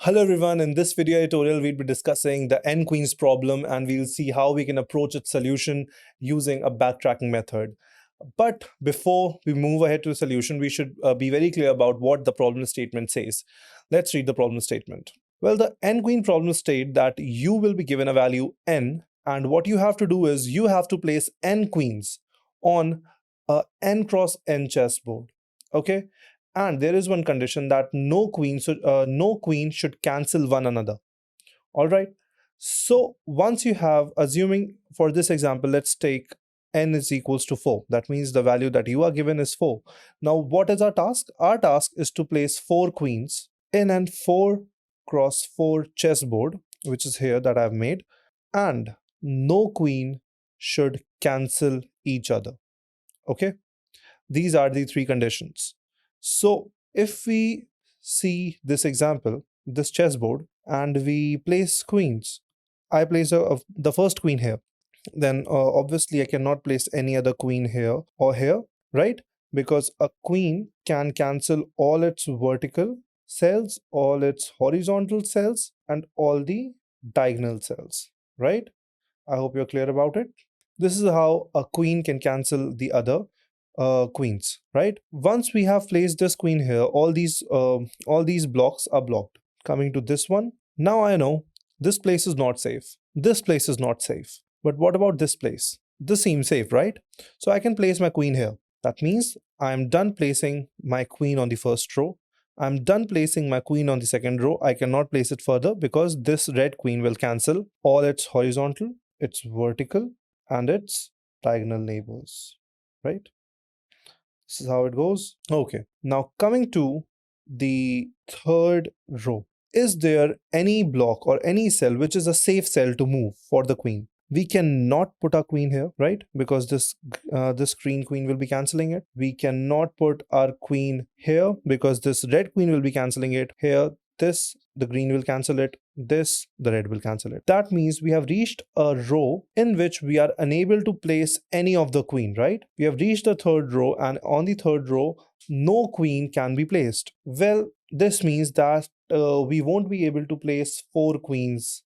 Hello everyone, in this video tutorial we'll be discussing the n queens problem and we'll see how we can approach its solution using a backtracking method. But before we move ahead to the solution, we should be very clear about what the problem statement says. Let's read the problem statement. Well, the n queen problem state that you will be given a value n, and what you have to do is you have to place n queens on a n cross n chessboard. Okay, and there is one condition that no queen should cancel one another. All right, so once you have, assuming for this example, let's take n is equals to 4. That means the value that you are given is 4. Now what is our task? Our task is to place 4 queens in an 4 cross 4 chessboard, which is here that I've made, and no queen should cancel each other. Okay, these are the 3 conditions. So if we see this example, this chessboard, and we place queens, I place the first queen here, then obviously I cannot place any other queen here or here, right? Because a queen can cancel all its vertical cells, all its horizontal cells, and all the diagonal cells, right? I hope you're clear about it. This is how a queen can cancel the other queens, right? Once we have placed this queen here, all these blocks are blocked. Coming to this one, now I know this place is not safe. This place is not safe. But what about this place? This seems safe, right? So I can place my queen here. That means I'm done placing my queen on the first row. I'm done placing my queen on the second row. I cannot place it further because this red queen will cancel all its horizontal, its vertical, and its diagonal neighbors, right? This is how it goes. Okay, now coming to the third row. Is there any block or any cell which is a safe cell to move for the queen? We cannot put our queen here, right? Because this green queen will be cancelling it. We cannot put our queen here because this red queen will be cancelling it. Here, this, the green will cancel it. This, the red will cancel it. That means we have reached a row in which we are unable to place any of the queen, right? We have reached the third row, and on the third row, no queen can be placed. Well, this means that we won't be able to place 4 queens,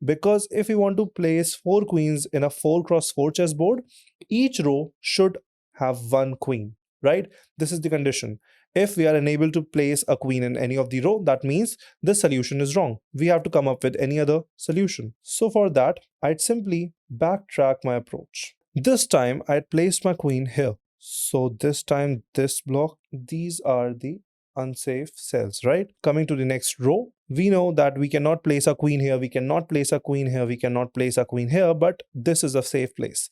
because if we want to place 4 queens in a 4 cross 4 chessboard, each row should have 1 queen, right? This is the condition. If we are unable to place a queen in any of the row, that means the solution is wrong. We have to come up with any other solution. So for that, I'd simply backtrack my approach. This time I'd place my queen here. So this time this block, these are the unsafe cells, right? Coming to the next row, we know that we cannot place a queen here, we cannot place a queen here, we cannot place a queen here, but this is a safe place.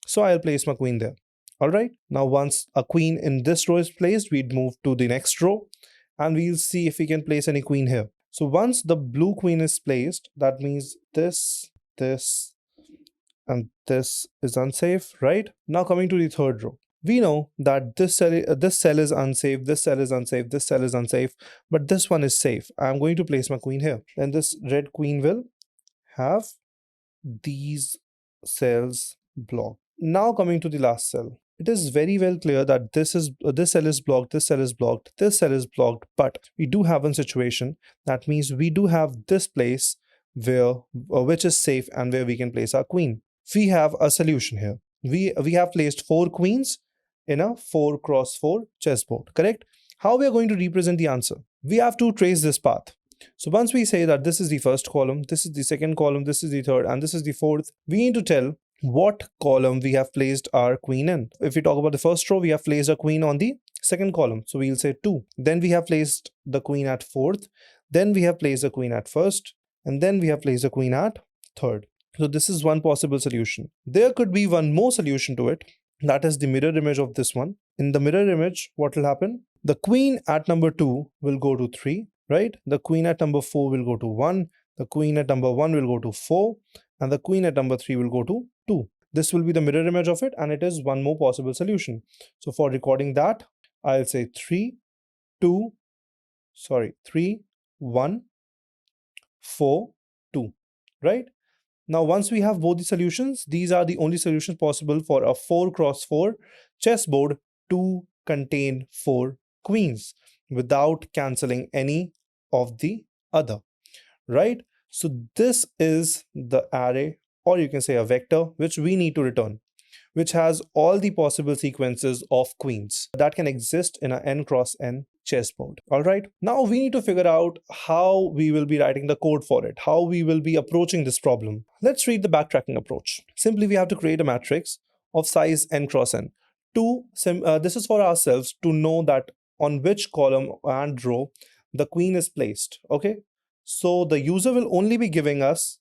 So I'll place my queen there. All right, now once a queen in this row is placed, we'd move to the next row and we'll see if we can place any queen here. So once the blue queen is placed, that means this, this, and this is unsafe, right? Now coming to the third row. We know that this cell is unsafe, this cell is unsafe, this cell is unsafe, but this one is safe. I'm going to place my queen here. Then this red queen will have these cells blocked. Now coming to the last cell. It is very well clear that this cell is blocked, this cell is blocked, this cell is blocked, but we do have one situation. That means we do have this place where which is safe and where we can place our queen. We have a solution here. We have placed 4 queens in a 4 cross 4 chessboard, correct? How we are going to represent the answer? We have to trace this path. So once we say that this is the first column, this is the second column, this is the third, and this is the fourth, we need to tell what column we have placed our queen in. If we talk about the first row, we have placed a queen on the second column, so we'll say 2. Then we have placed the queen at 4th, then we have placed a queen at 1st, and then we have placed a queen at 3rd. So this is one possible solution. There could be one more solution to it. That is the mirror image of this one. In the mirror image, what will happen? The queen at number 2 will go to 3, right? The queen at number 4 will go to 1. The queen at number 1 will go to 4. And the queen at number 3 will go to 2. This will be the mirror image of it, and it is one more possible solution. So for recording that, I'll say 3, 1, 4, 2, right? Now, once we have both the solutions, these are the only solutions possible for a 4 cross 4 chessboard to contain 4 queens without cancelling any of the other. right? So this is the array, or you can say a vector, which we need to return, which has all the possible sequences of queens that can exist in a n cross n chessboard. All right. Now we need to figure out how we will be writing the code for it, how we will be approaching this problem. Let's read the backtracking approach. Simply, we have to create a matrix of size n cross n. This is for ourselves to know that on which column and row the queen is placed. Okay. So the user will only be giving us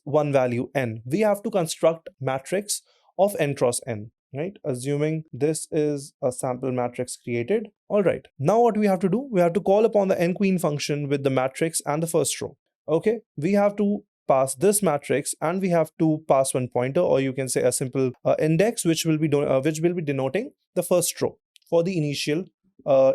one value n. We have to construct matrix of n cross n, right? Assuming this is a sample matrix created. All right. Now what we have to do, we have to call upon the n queen function with the matrix and the first row. Okay. We have to pass this matrix and we have to pass one pointer, or you can say a simple index, which will be denoting the first row for the initial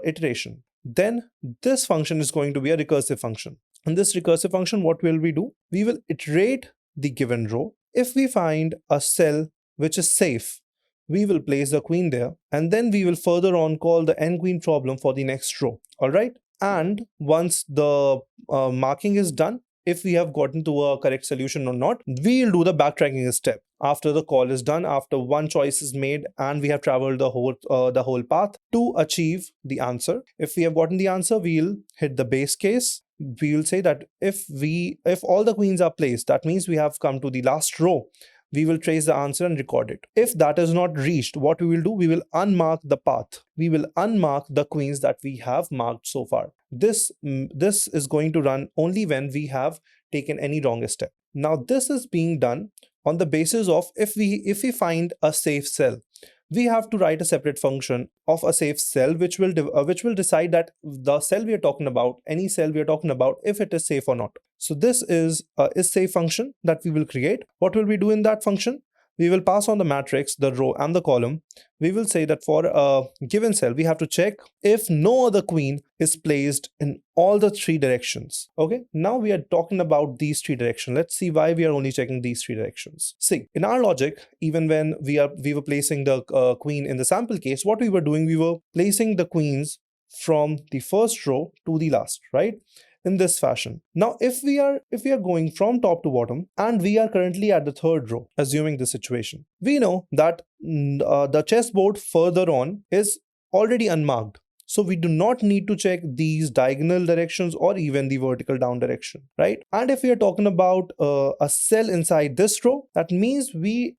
iteration. Then this function is going to be a recursive function. In this recursive function, what will we do? We will iterate the given row. If we find a cell which is safe, we will place the queen there, and then we will further on call the n queen problem for the next row. All right. And once the marking is done, if we have gotten to a correct solution or not, we'll do the backtracking step. After the call is done, after one choice is made and we have traveled the whole path to achieve the answer. If we have gotten the answer, we'll hit the base case. We will say that if all the queens are placed, that means we have come to the last row. We will trace the answer and record it. If that is not reached, what we will do, we will unmark the path. We will unmark the queens that we have marked so far. This is going to run only when we have taken any wrong step. Now this is being done on the basis of if we find a safe cell. We have to write a separate function of a safe cell which will decide that the cell we are talking about, any cell we are talking about, if it is safe or not. So this is safe function that we will create. What will we do in that function? We will pass on the matrix, the row and the column. We will say that for a given cell, we have to check if no other queen is placed in all the three directions. Okay, now we are talking about these three directions. Let's see why we are only checking these three directions. See, in our logic, even when we were placing the queen in the sample case, what we were doing, we were placing the queens from the first row to the last, right? In this fashion. Now, if we are going from top to bottom and we are currently at the third row, assuming the situation, we know that the chessboard further on is already unmarked. So we do not need to check these diagonal directions or even the vertical down direction, right? And if we are talking about a cell inside this row, that means we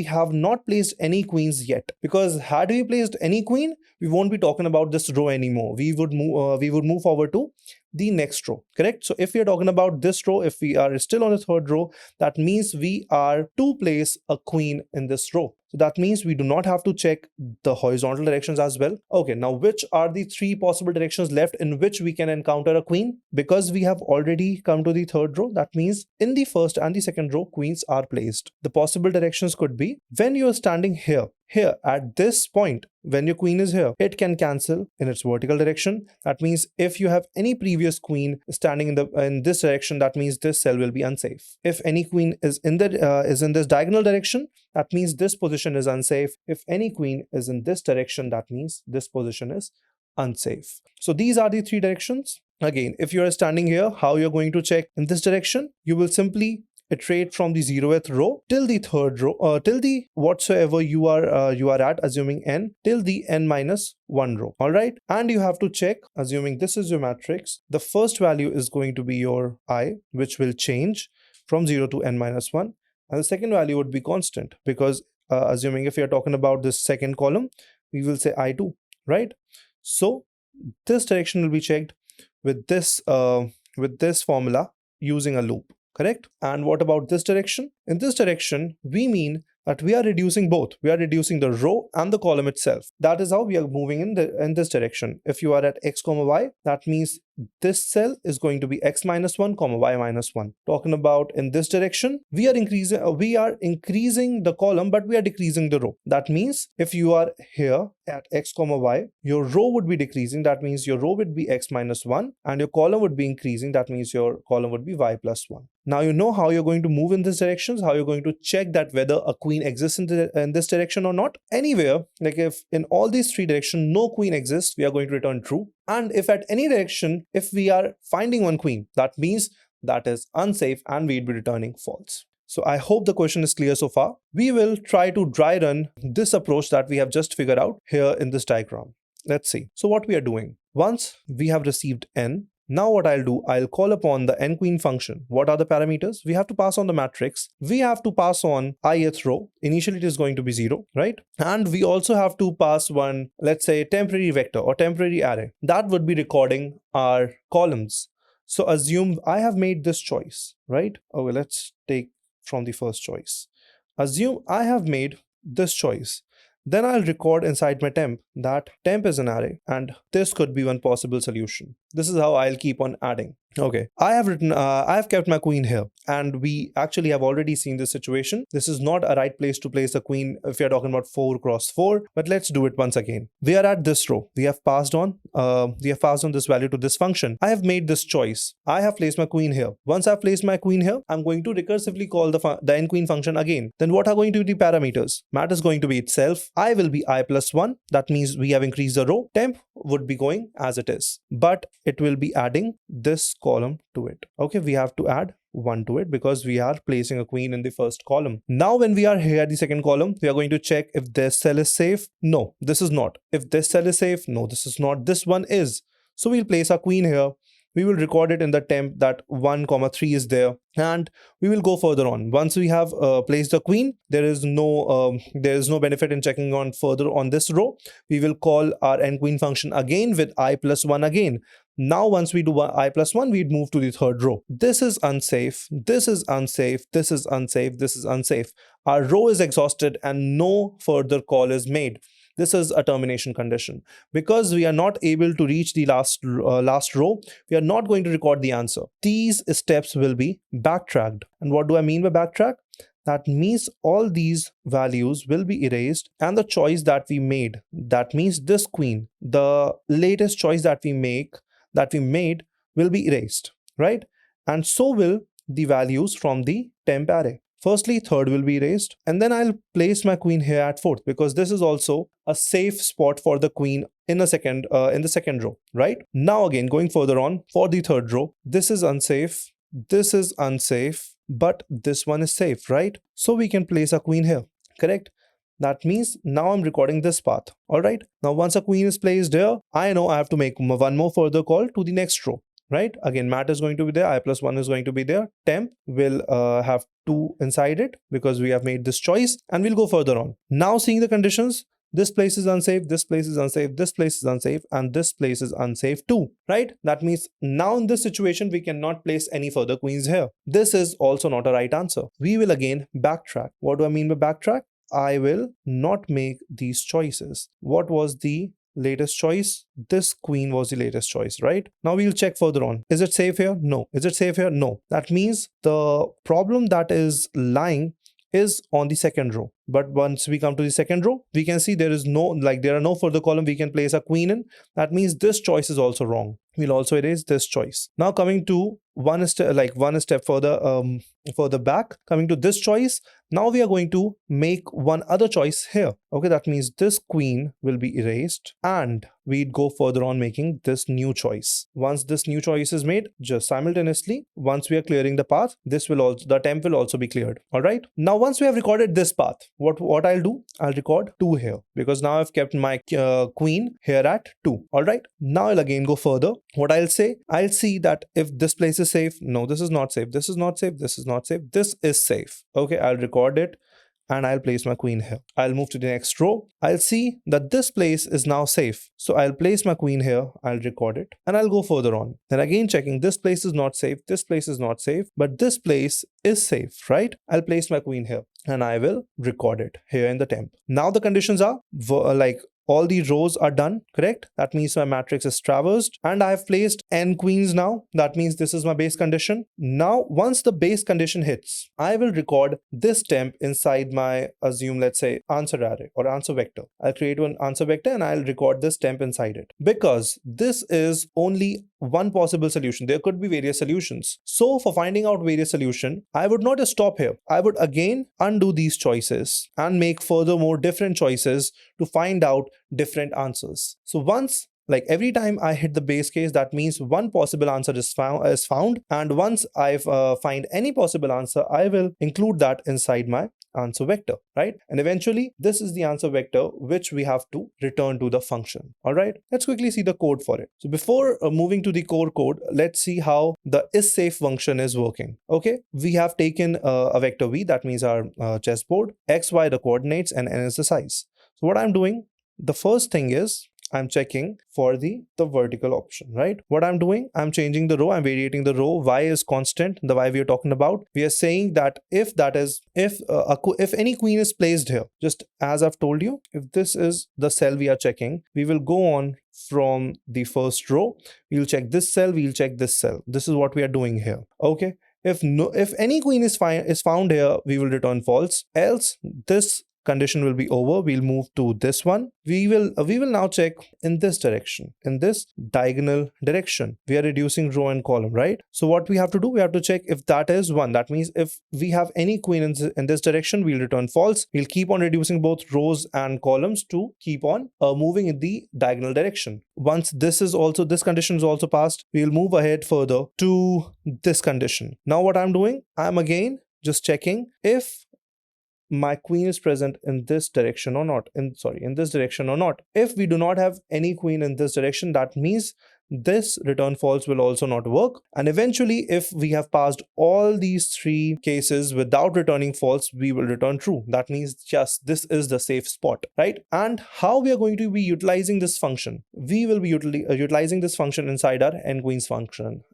have not placed any queens yet, because had we placed any queen, we won't be talking about this row anymore. We would move forward to the next row, correct? So if we are talking about this row, if we are still on the third row, that means we are to place a queen in this row. So that means we do not have to check the horizontal directions as well. Okay, now which are the three possible directions left in which we can encounter a queen? Because we have already come to the third row, that means in the first and the second row, queens are placed. The possible directions could be when you are standing here at this point, when your queen is here, it can cancel in its vertical direction. That means if you have any previous queen standing in this direction, that means this cell will be unsafe. If any queen is in this diagonal direction, that means this position is unsafe. If any queen is in this direction, that means this position is unsafe. So these are the three directions. Again, if you are standing here, how you're going to check in this direction? You will simply iterate from the 0th row till the third row, till the whatsoever you are at, assuming n, till the n-1 row. All right, and you have to check, assuming this is your matrix, the first value is going to be your I, which will change from 0 to n-1, and the second value would be constant, because assuming if you're talking about this second column, we will say I2, right? So this direction will be checked with this formula using a loop. Correct? And what about this direction? In this direction, we mean that we are reducing both. We are reducing the row and the column itself. That is how we are moving in this direction. If you are at x, y, that means this cell is going to be x minus 1, y minus 1. Talking about in this direction, we are increasing the column, but we are decreasing the row. That means if you are here at x, y, your row would be decreasing. That means your row would be x minus 1 and your column would be increasing. That means your column would be y plus 1. Now you know how you're going to move in this direction, how you're going to check that whether a queen exists in this direction or not. Anywhere, like if in all these three directions no queen exists, we are going to return true. And if at any direction, if we are finding one queen, that means that is unsafe and we'd be returning false. So I hope the question is clear so far. We will try to dry run this approach that we have just figured out here in this diagram. Let's see. So what we are doing, once we have received n, now what I'll do, I'll call upon the n queen function. What are the parameters? We have to pass on the matrix. We have to pass on ith row. Initially it is going to be 0, right? And we also have to pass one, let's say, temporary vector or temporary array. That would be recording our columns. So assume I have made this choice, right? Okay, let's take from the first choice. Assume I have made this choice. Then I'll record inside my temp that temp is an array, and this could be one possible solution. This is how I'll keep on adding. Okay, I have kept my queen here, and we actually have already seen this situation. This is not a right place to place a queen if you're talking about 4 cross 4, but let's do it once again. We are at this row. We have passed on this value to this function. I have made this choice. I have placed my queen here. Once I've placed my queen here, I'm going to recursively call the n queen function again. Then what are going to be the parameters? Mat is going to be itself. I will be I plus 1. That means we have increased the row. Temp would be going as it is, but it will be adding this column to it. Okay, we have to add 1 to it because we are placing a queen in the first column. Now when we are here at the second column, we are going to check if this cell is safe. No, this is not. If this cell is safe, no, this is not. This one is. So we'll place our queen here. We will record it in the temp that 1, 3 is there, and we will go further on. Once we have placed the queen, there is no benefit in checking on further on this row. We will call our n queen function again with I plus 1 again. Now once we do I plus 1, we'd move to the third row. This is unsafe, this is unsafe, this is unsafe, this is unsafe. Our row is exhausted and no further call is made. This is a termination condition. Because we are not able to reach the last row, we are not going to record the answer. These steps will be backtracked. And what do I mean by backtrack? That means all these values will be erased, and the choice that we made, that means this queen, the latest choice that we made will be erased, right? And so will the values from the temp array. Firstly, third will be erased, and then I'll place my queen here at fourth because this is also a safe spot for the queen in the second row, right? Now again, going further on for the third row, this is unsafe, but this one is safe, right? So we can place a queen here, correct? That means now I'm recording this path. All right. Now once a queen is placed here, I know I have to make one more further call to the next row. Right? Again, mat is going to be there. I plus 1 is going to be there. Temp will have 2 inside it because we have made this choice, and we'll go further on. Now seeing the conditions, this place is unsafe, this place is unsafe, this place is unsafe, and this place is unsafe too, right? That means now in this situation, we cannot place any further queens here. This is also not a right answer. We will again backtrack. What do I mean by backtrack? I will not make these choices. What was the latest choice? This queen was the latest choice, right? Now we'll check further on. Is it safe here? No. Is it safe here? No. That means the problem that is lying is on the second row. But once we come to the second row, we can see there are no further column we can place a queen in. That means this choice is also wrong. We'll also erase this choice. Now coming to one step further back, coming to this choice, now we are going to make one other choice here. Okay, that means this queen will be erased, and we'd go further on making this new choice. Once this new choice is made, just simultaneously, once we are clearing the path, the temp will also be cleared. All right. Now once we have recorded this path, what I'll do, I'll record 2 here because now I've kept my queen here at 2. All right. Now I'll again go further. What I'll say, I'll see that if this place is safe, no, this is not safe, this is not safe, this is not safe, this is safe. Okay, I'll record it and I'll place my queen here. I'll move to the next row. I'll see that this place is now safe. So I'll place my queen here, I'll record it, and I'll go further on. Then again checking, this place is not safe, this place is not safe, but this place is safe, right? I'll place my queen here and I will record it here in the temp. Now the conditions are all the rows are done, correct? That means my matrix is traversed and I have placed n queens now. That means this is my base condition. Now, once the base condition hits, I will record this temp inside my let's say answer array or answer vector. I'll create one answer vector and I'll record this temp inside it because this is only one possible solution. There could be various solutions. So for finding out various solution, I would not just stop here. I would again undo these choices and make furthermore different choices to find out different answers. So once Like every time I hit the base case, that means one possible answer is found. And once I find any possible answer, I will include that inside my answer vector, right? And eventually this is the answer vector which we have to return to the function. All right, let's quickly see the code for it. So before moving to the core code, let's see how the isSafe function is working. Okay, we have taken a vector v, that means our chessboard, x, y the coordinates, and n is the size. So what I'm doing, the first thing is I'm checking for the vertical option, right? What I'm doing, I'm changing the row, I'm variating the row. Y is constant, the Y we are talking about. We are saying that if any queen is placed here, just as I've told you, if this is the cell we are checking, we will go on from the first row. We'll check this cell, we'll check this cell. This is what we are doing here. Okay. If any queen is found here, we will return false. Else, this condition will be over. We'll move to this one. We will now check in this direction, in this diagonal direction. We are reducing row and column, right? So what we have to do, we have to check if that is 1. That means if we have any queen in this direction, we'll return false. We'll keep on reducing both rows and columns to keep on moving in the diagonal direction. Once this condition is also passed, we'll move ahead further to this condition. Now what I'm doing, I'm again just checking if my queen is present in this direction or not, in this direction or not. If we do not have any queen in this direction, that means this return false will also not work. And eventually, if we have passed all these 3 cases without returning false, we will return true. That means just this is the safe spot, right? And how we are going to be utilizing this function? We will be utilizing this function inside our n queens function,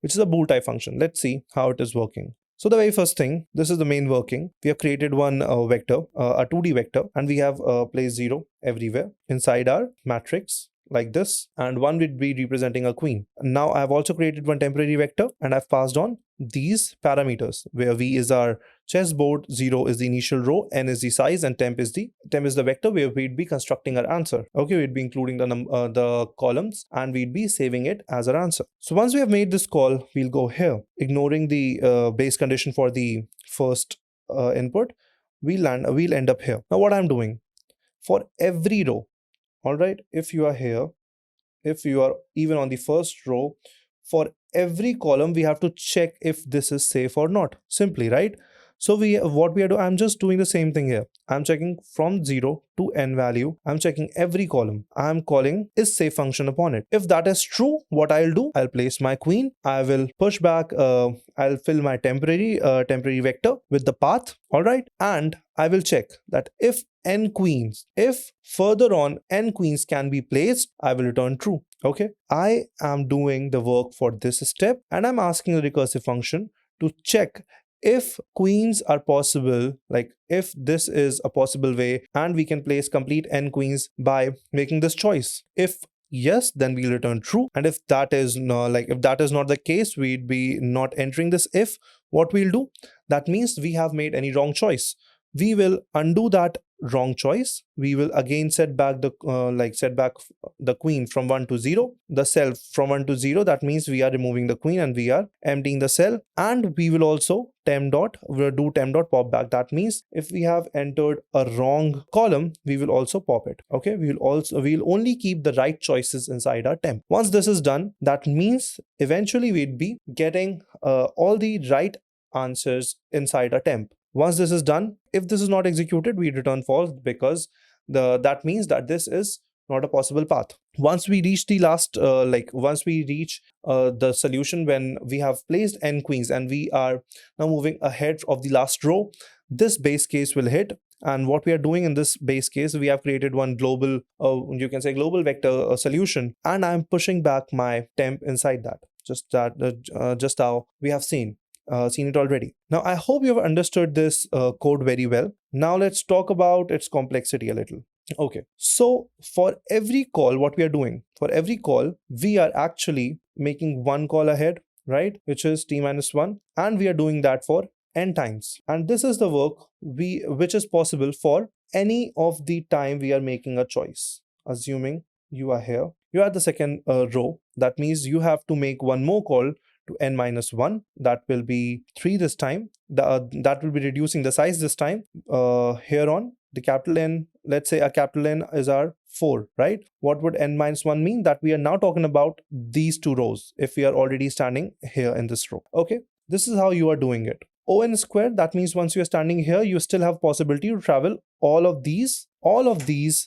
which is a bool type function. Let's see how it is working. So the very first thing, this is the main working. We have created one vector, a 2D vector, and we have placed 0 everywhere inside our matrix like this, and 1 would be representing a queen. Now I have also created one temporary vector, and I've passed on these parameters where v is our chessboard, 0 is the initial row, n is the size, and temp is the vector where we'd be constructing our answer. Okay, we'd be including the columns, and we'd be saving it as our answer. So once we have made this call, we'll go here, ignoring the base condition for the first input. We'll end up here. Now what I'm doing, for every row, all right, if you are here, if you are even on the first row, for every column we have to check if this is safe or not, simply, right? So I'm just doing the same thing here. I'm checking from 0 to n value. I'm checking every column. I'm calling isSafe function upon it. If that is true, what I'll do, I'll place my queen. I will push back, I'll fill my temporary vector with the path, all right? And I will check that if further on n queens can be placed, I will return true. Okay, I am doing the work for this step, and I'm asking the recursive function to check if queens are possible, like if this is a possible way and we can place complete n queens by making this choice. If yes, then we'll return true. And if that is not the case, we'd be not entering this if. What we'll do, that means we have made any wrong choice. We will undo that wrong choice. We will again set back the queen from 1 to 0, the cell from 1 to 0. That means we are removing the queen and we are emptying the cell. And we will also do temp dot pop back. That means if we have entered a wrong column, we will also pop it. Okay, we'll only keep the right choices inside our temp. Once this is done, that means eventually we'd be getting all the right answers inside a temp. Once this is done, if this is not executed, we return false, because that means that this is not a possible path. Once we reach the last, the solution when we have placed n queens and we are now moving ahead of the last row, this base case will hit. And what we are doing in this base case, we have created one global, global vector solution, and I'm pushing back my temp inside that. Just how we have seen it already. Now, I hope you have understood this code very well. Now, let's talk about its complexity a little. Okay, so for every call, what we are doing, for every call, we are actually making one call ahead, right? Which is t-1, and we are doing that for n times. And this is the work which is possible for any of the time we are making a choice. Assuming you are here, you are at the second row. That means you have to make one more call to n-1. That will be 3 this time. That will be reducing the size this time. Here on, The capital N, let's say a capital N is our 4, right? What would n minus 1 mean? That we are now talking about these two rows if we are already standing here in this row. Okay, this is how you are doing it. On squared, that means once you are standing here, you still have possibility to travel all of these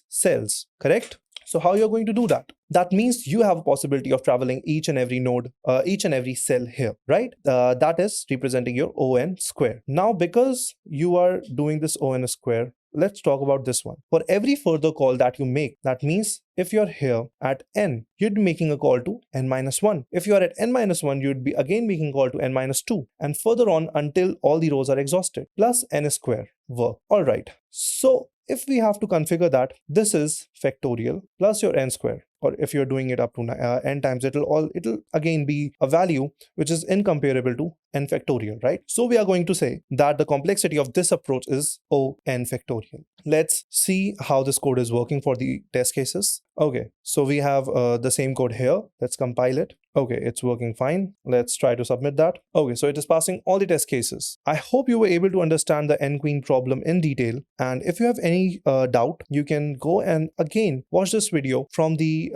cells, correct? So how you're going to do that? That means you have a possibility of traveling each and every node, each and every cell here, right? That is representing your On square. Now, because you are doing this On square, let's talk about this one. For every further call that you make, that means if you're here at n, you'd be making a call to n minus 1. If you are at n minus 1, you'd be again making a call to n minus 2, and further on until all the rows are exhausted, plus n square work. All right. So if we have to configure that, this is factorial plus your n square. Or if you're doing it up to n times, it'll again be a value which is incomparable to n factorial, right? So we are going to say that the complexity of this approach is O n factorial. Let's see how this code is working for the test cases. Okay, so we have the same code here. Let's compile it. Okay, it's working fine. Let's try to submit that. Okay, so it is passing all the test cases. I hope you were able to understand the n-queen problem in detail. And if you have any doubt, you can go and again watch this video from the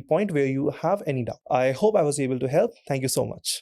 point where you have any doubt. I hope I was able to help. Thank you so much.